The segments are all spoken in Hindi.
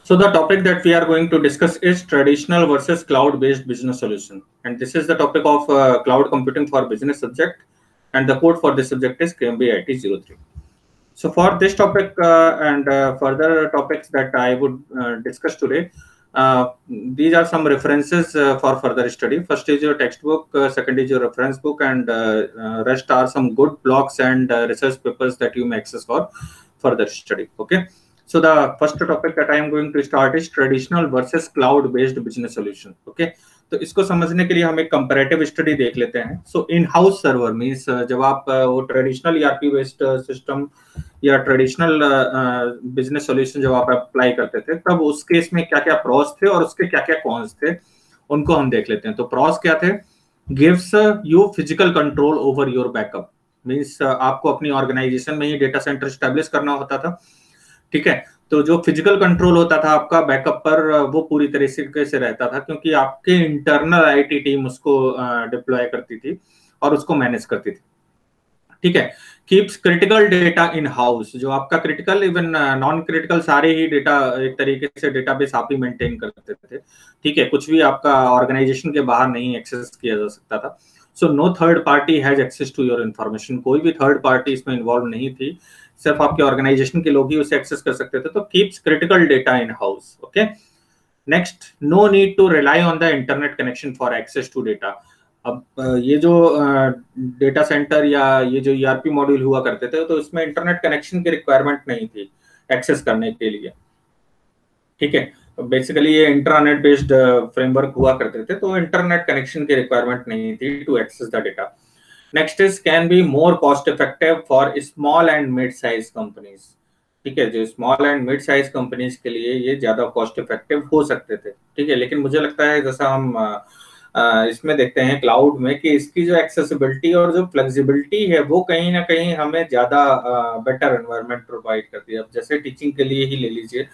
So the topic that we are going to discuss is traditional versus cloud-based business solution, and this is the topic of cloud computing for business subject, and the code for this subject is KMB IT03. So for this topic and further topics that I would discuss today, these are some references for further study. First is your textbook, second is your reference book, and rest are some good blogs and research papers that you may access for further study. Okay. So the first topic that I am going to start is traditional versus cloud-based business solution. Okay. तो इसको समझने के लिए हम एक कंपैरेटिव स्टडी देख लेते हैं. सो इन हाउस सर्वर मीन्स जब आप वो ट्रेडिशनल ईआरपी बेस्ड सिस्टम या ट्रेडिशनल बिजनेस सॉल्यूशन जब आप अप्लाई करते थे तब उस केस में क्या क्या प्रॉस थे और उसके क्या क्या कॉन्स थे उनको हम देख लेते हैं. तो प्रॉस क्या थे? Gives you physical control over your backup. Means आपको अपनी ऑर्गेनाइजेशन में ही डेटा सेंटर स्टैब्लिश करना होता था. ठीक है. तो जो फिजिकल कंट्रोल होता था आपका बैकअप पर वो पूरी तरीके से रहता था क्योंकि आपके इंटरनल आईटी टीम उसको डिप्लॉय करती थी और उसको मैनेज करती थी. ठीक है. Keeps critical data in house. जो आपका क्रिटिकल इवन नॉन क्रिटिकल सारे ही डेटा एक तरीके से डेटाबेस आप ही मेंटेन करते थे. ठीक है. कुछ भी आपका ऑर्गेनाइजेशन के बाहर नहीं एक्सेस किया जा सकता था. So no third party has access to your information. कोई भी थर्ड पार्टी इसमें इन्वॉल्व नहीं थी. सिर्फ आपके ऑर्गेनाइजेशन के लोग ही उसे एक्सेस कर सकते थे. तो keeps critical data in house. Okay. Next, no need to rely on the internet connection for access to data. अब ये जो डेटा सेंटर या ये जो ईआरपी मॉड्यूल हुआ करते थे तो इसमें इंटरनेट कनेक्शन की रिक्वायरमेंट नहीं थी एक्सेस करने के लिए. ठीक है. बेसिकली ये इंट्रानेट बेस्ड फ्रेमवर्क हुआ करते थे तो इंटरनेट कनेक्शन की रिक्वायरमेंट नहीं थी to access the data. Next is can be more cost effective for small and mid size companies. ठीक है. जो small and mid size companies के लिए ये ज्यादा कॉस्ट इफेक्टिव हो सकते थे. ठीक है. लेकिन मुझे लगता है जैसा हम इसमें देखते हैं क्लाउड में कि इसकी जो एक्सेसिबिलिटी और जो फ्लेक्सिबिलिटी है वो कहीं ना कहीं हमें ज्यादा बेटर एनवायरनमेंट प्रोवाइड करती है. अब जैसे टीचिंग के लिए ही ले लीजिए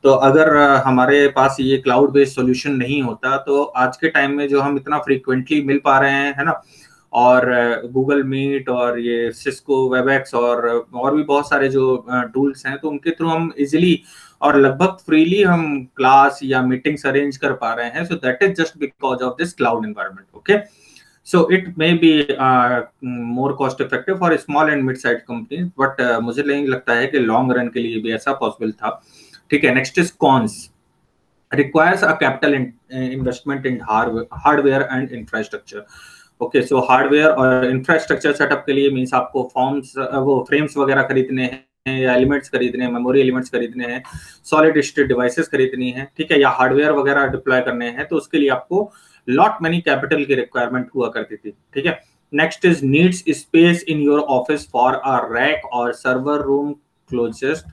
तो अगर हमारे पास ये क्लाउड बेस्ड सॉल्यूशन नहीं होता तो आज के टाइम में जो हम इतना फ्रीक्वेंटली मिल पा रहे हैं है ना, और गूगल मीट और ये सिस्को वेबएक्स और भी बहुत सारे जो टूल्स हैं तो उनके थ्रू हम इजिली और लगभग फ्रीली हम क्लास या मीटिंग्स अरेंज कर पा रहे हैं. So that is just because of this cloud environment. Okay. So it may be more cost effective for small and mid size companies but मुझे नहीं लगता है कि लॉन्ग रन के लिए भी ऐसा पॉसिबल था. ठीक है. Next is cons. Requires a capital investment in hardware and infrastructure. Okay. So hardware और इंफ्रास्ट्रक्चर सेटअप के लिए मींस आपको फॉर्म्स वो फ्रेम्स वगैरह खरीदने हैं या एलिमेंट्स खरीदने हैं, मेमोरी एलिमेंट्स खरीदने हैं, सॉलिड स्टेट डिवाइसेस खरीदनी है. ठीक है. या हार्डवेयर वगैरह डिप्लॉय करने हैं तो उसके लिए आपको लॉट मनी कैपिटल की रिक्वायरमेंट हुआ करती थी. ठीक है. Next is needs space in your office for a rack और server room closest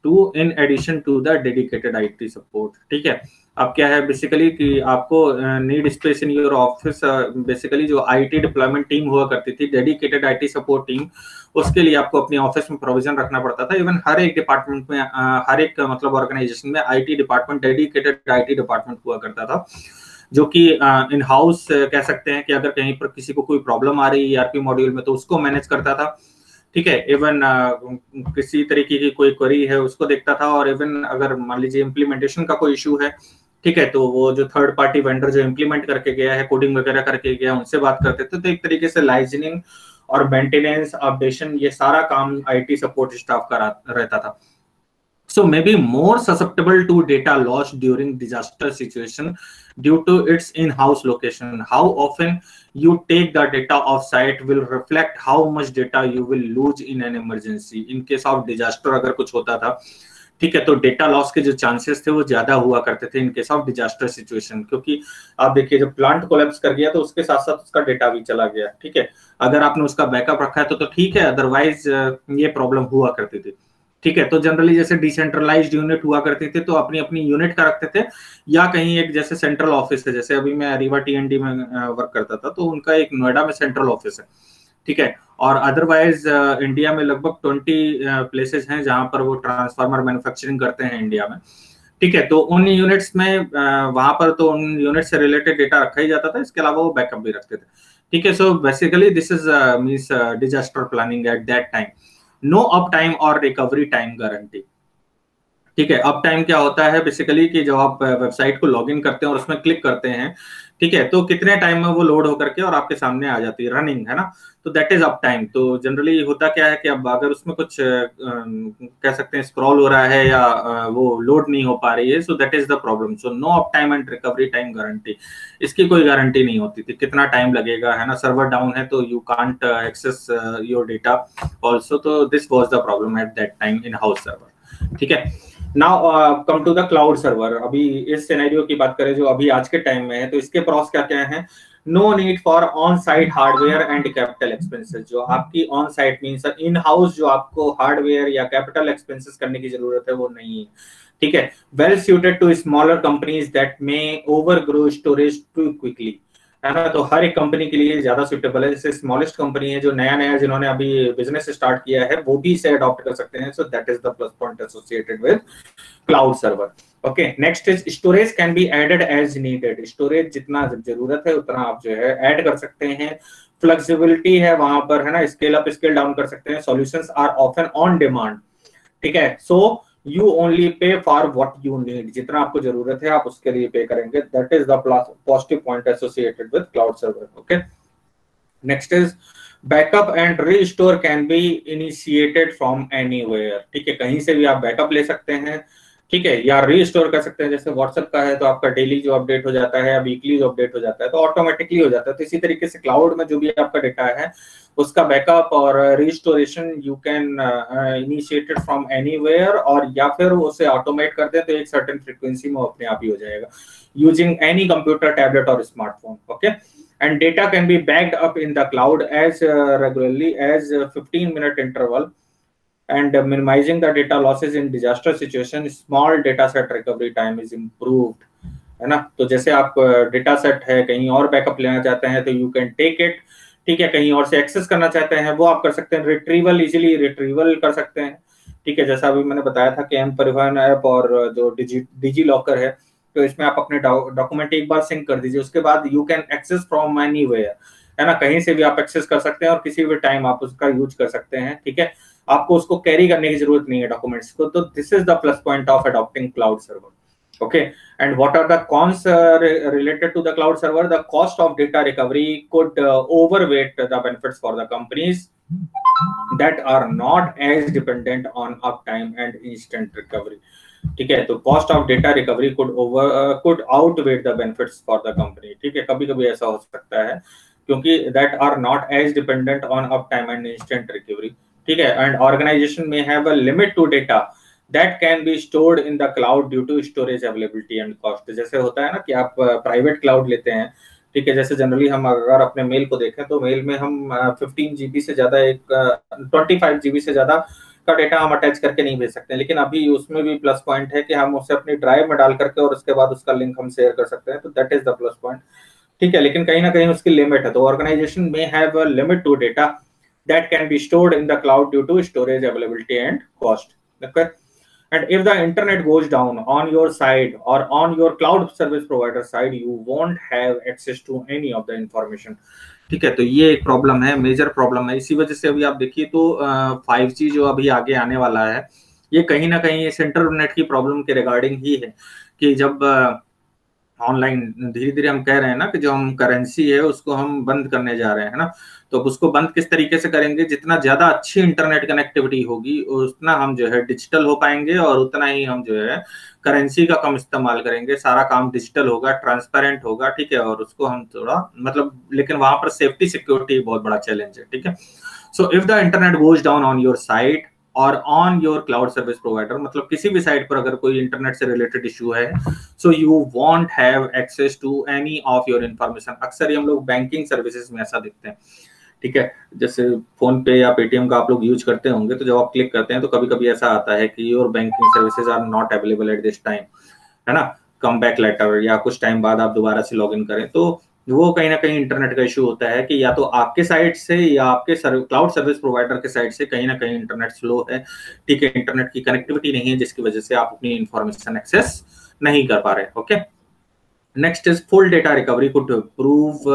to in addition to the dedicated IT support. ठीक है. अब क्या है बेसिकली कि आपको need space in your office. Basically जो आईटी डिप्लॉयमेंट टीम हुआ करती थी, डेडिकेटेड आईटी सपोर्ट टीम, उसके लिए आपको अपनी ऑफिस में प्रोविजन रखना पड़ता था. इवन हर एक डिपार्टमेंट में हर एक मतलब ऑर्गेनाइजेशन में IT department, dedicated IT department हुआ करता था जो कि इन हाउस कह सकते हैं कि अगर कहीं पर किसी को कोई प्रॉब्लम आ रही है ईआरपी मॉड्यूल में तो उसको मैनेज करता था. ठीक है. इवन किसी तरीके की कोई क्वेरी है उसको देखता था और इवन अगर मान लीजिए इम्प्लीमेंटेशन का कोई इशू है, ठीक है, तो वो जो थर्ड पार्टी वेंडर जो इम्प्लीमेंट करके गया है, कोडिंग वगैरह करके गया, उनसे बात करते थे. तो एक तरीके से लाइजनिंग और मेंटेनेंस, अपडेशन, ये सारा काम आईटी सपोर्ट स्टाफ का रहता था. So may be more susceptible to data loss during disaster situation due to its in-house location. How often you take the data off-site will reflect how much data you will lose in an emergency. In case of disaster अगर कुछ होता था, ठीक है, तो डेटा लॉस के जो चांसेस थे वो ज्यादा हुआ करते थे in case of disaster situation. क्योंकि आप देखिए जब प्लांट कोलैप्स कर गया तो उसके साथ साथ उसका डेटा भी चला गया. ठीक है. अगर आपने उसका बैकअप रखा है तो ठीक है, अदरवाइज ये प्रॉब्लम हुआ करती थी. ठीक है. तो जनरली जैसे डिसेंट्रलाइज्ड यूनिट हुआ करते थे तो अपनी अपनी यूनिट का रखते थे या कहीं एक जैसे सेंट्रल ऑफिस है. जैसे अभी मैं रीवा टीएनडी में वर्क करता था तो उनका एक नोएडा में सेंट्रल ऑफिस है. ठीक है. और अदरवाइज इंडिया में लगभग 20 प्लेसेस हैं जहां पर वो ट्रांसफार्मर मैन्युफैक्चरिंग करते हैं इंडिया में. ठीक है. तो उन यूनिट्स में वहां पर तो उन यूनिट से रिलेटेड डेटा रखा ही जाता था. इसके अलावा वो बैकअप भी रखते थे. ठीक है. So basically this is means disaster planning at that time. No up time और रिकवरी टाइम गारंटी. ठीक है, अप टाइम क्या होता है बेसिकली कि जब आप वेबसाइट को लॉगिन करते हैं और उसमें क्लिक करते हैं, ठीक है, तो कितने टाइम में वो लोड होकर के और आपके सामने आ जाती है रनिंग, है ना। तो दैट इज अप टाइम। तो जनरली होता क्या है कि अब अगर उसमें कुछ कह सकते हैं स्क्रॉल हो रहा है या वो लोड नहीं हो पा रही है, so that is the problem. So no up time and recovery time guarantee, इसकी कोई गारंटी नहीं होती थी कितना टाइम लगेगा, है ना। सर्वर डाउन है तो you can't access your data also. तो this was the problem at that time in house server. ठीक है, now come to the cloud server. अभी इस सिनेरियो की बात करें जो अभी आज के टाइम में है, तो इसके प्रॉस क्या क्या है। No need for on site hardware and capital expenses. जो आपकी on site means in house जो आपको हार्डवेयर या कैपिटल एक्सपेंसेस करने की जरूरत है वो नहीं है। ठीक है, well suited to smaller companies that may over grow storage too quickly, है ना। तो हर एक कंपनी के लिए ज्यादा सुटेबल है। जैसे स्मॉलेस्ट कंपनी है जो नया नया जिन्होंने अभी बिजनेस स्टार्ट किया है, वो भी इसे अडॉप्ट कर सकते हैं। So that is the plus point associated with cloud server. Okay, next is storage can be added as needed. Storage जितना जरूरत है उतना आप जो है ऐड कर सकते हैं। फ्लेक्सिबिलिटी है वहां पर, है ना। स्केल अप स्केल डाउन कर सकते हैं। Solutions are often on demand. ठीक है, so you only pay for what you need. जितना आपको जरूरत है आप उसके लिए पे करेंगे। That is the positive point associated with cloud server. Okay, next is backup and restore can be initiated from anywhere. ठीक है, कहीं से भी आप बैकअप ले सकते हैं, ठीक है, या रीस्टोर कर सकते हैं। जैसे व्हाट्सएप का है तो आपका डेली जो अपडेट हो जाता है या वीकली जो अपडेट हो जाता है तो ऑटोमेटिकली हो जाता है। तो इसी तरीके से क्लाउड में जो भी आपका डेटा है उसका बैकअप और restoration you can initiated from anywhere, और या फिर उसे ऑटोमेट कर दें तो एक सर्टेन फ्रीक्वेंसी में अपने आप ही हो जाएगा यूजिंग एनी कंप्यूटर, टैबलेट और smartphone. Okay, and data can be backed up in the cloud as regularly as 15-minute interval, and minimizing the data losses in disaster situation. Small data set recovery time is improved, है ना। तो जैसे आप डेटा सेट है कहीं और बैकअप लेना चाहते हैं तो यू कैन टेक इट, ठीक है, कहीं और से एक्सेस करना चाहते हैं वो आप कर सकते हैं। रिट्रीवल इजीली रिट्रीवल कर सकते हैं। ठीक है, जैसा अभी मैंने बताया था कि एम परिवहन ऐप और जो डिजी लॉकर है, तो इसमें आप अपने डॉक्यूमेंट एक बार सिंक कर दीजिए, उसके बाद you can access from anywhere, है ना। कहीं से भी आप एक्सेस कर सकते हैं और किसी भी टाइम आप उसका यूज कर सकते हैं। ठीक है, आपको उसको कैरी करने की जरूरत नहीं है डॉक्यूमेंट्स को। तो this is the plus point of adopting cloud server. Okay, and what are the cons related to the cloud server? The cost of data recovery could overweight the benefits for the companies that are not as dependent on uptime and instant recovery. ठीक है, तो cost of data recovery could outweigh the benefits for the company. ठीक है, कभी कभी ऐसा हो सकता है क्योंकि that are not as dependent on uptime and instant recovery. ठीक है, and organization may have a limit to data that can be stored in the cloud due to storage availability and cost. जैसे होता है ना कि आप प्राइवेट क्लाउड लेते हैं, ठीक है, जैसे जनरली हम अगर अपने मेल को देखें तो मेल में हम 15 GB से ज्यादा 25 GB से ज्यादा का डेटा हम अटैच करके नहीं भेज सकते, लेकिन अभी उसमें भी प्लस पॉइंट है कि हम उसे अपनी ड्राइव में डाल करके और उसके बाद उसका लिंक हम शेयर कर सकते हैं। तो that is the plus point. ठीक है, लेकिन कहीं ना कहीं उसकी लिमिट है। तो ऑर्गेनाइजेशन में have a limit to data that can be stored in the cloud due to storage availability and cost. Okay, and if the internet goes down on your side or on your cloud service provider side, you won't have access to any of the information. ठीक है, तो ये एक प्रॉब्लम है, मेजर प्रॉब्लम है। इसी वजह से अभी आप देखिए तो 5G जो अभी आगे आने वाला है, ये कहीं ना कहीं इस इंटरनेट की प्रॉब्लम के रिगार्डिंग ही है कि जब ऑनलाइन धीरे धीरे हम कह रहे हैं ना कि जो हम करेंसी है उसको हम बंद करने जा रहे हैं, ना। तो उसको बंद किस तरीके से करेंगे, जितना ज्यादा अच्छी इंटरनेट कनेक्टिविटी होगी उतना हम जो है डिजिटल हो पाएंगे और उतना ही हम जो है करेंसी का कम इस्तेमाल करेंगे। सारा काम डिजिटल होगा, ट्रांसपेरेंट होगा, ठीक है, और उसको हम थोड़ा मतलब, लेकिन वहां पर सेफ्टी सिक्योरिटी बहुत बड़ा चैलेंज है। ठीक है, so if the internet goes down on your site और on your cloud service provider, मतलब किसी भी साइट पर अगर कोई इंटरनेट से रिलेटेड इशू है, so you won't have access to any of your information. अक्सर ही हम लोग बैंकिंग सर्विसेज में ऐसा देखते हैं। ठीक है, जैसे फोन पे या पेटीएम का आप लोग यूज करते होंगे, तो जब आप क्लिक करते हैं तो कभी कभी ऐसा आता है कि your banking services are not available at this time, है ना, कम बैक लेटर, या कुछ टाइम बाद आप दोबारा से लॉग इन करें। तो वो कहीं ना कहीं इंटरनेट का इशू होता है कि या तो आपके साइड से या आपके क्लाउड सर्विस प्रोवाइडर के साइड से कहीं ना कहीं इंटरनेट स्लो है। ठीक है, इंटरनेट की कनेक्टिविटी नहीं है जिसकी वजह से आप अपनी इंफॉर्मेशन एक्सेस नहीं कर पा रहे। Okay, next is full data recovery could prove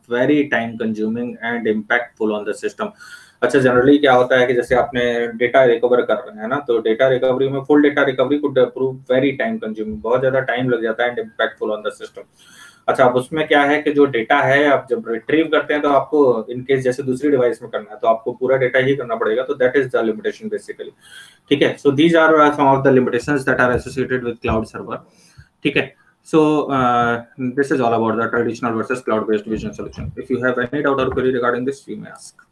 very time consuming and impactful on the system. अच्छा, जनरली क्या होता है कि जैसे आपने डेटा रिकवर कर रहे हैं ना, तो डेटा रिकवरी में full data recovery could prove very time consuming, बहुत ज्यादा टाइम लग जाता है and impactful on the system. अच्छा, अब उसमें क्या है कि जो डेटा है आप जब रिट्रीव करते हैं तो आपको इन केस जैसे दूसरी डिवाइस में करना है तो आपको पूरा डेटा ही करना पड़ेगा, तो that is the limitation basically. ठीक है, so these are some of the limitations that are associated with cloud server. ठीक है, so this is all about the traditional versus cloud based vision solution. If you have any doubt or query regarding this, you may ask.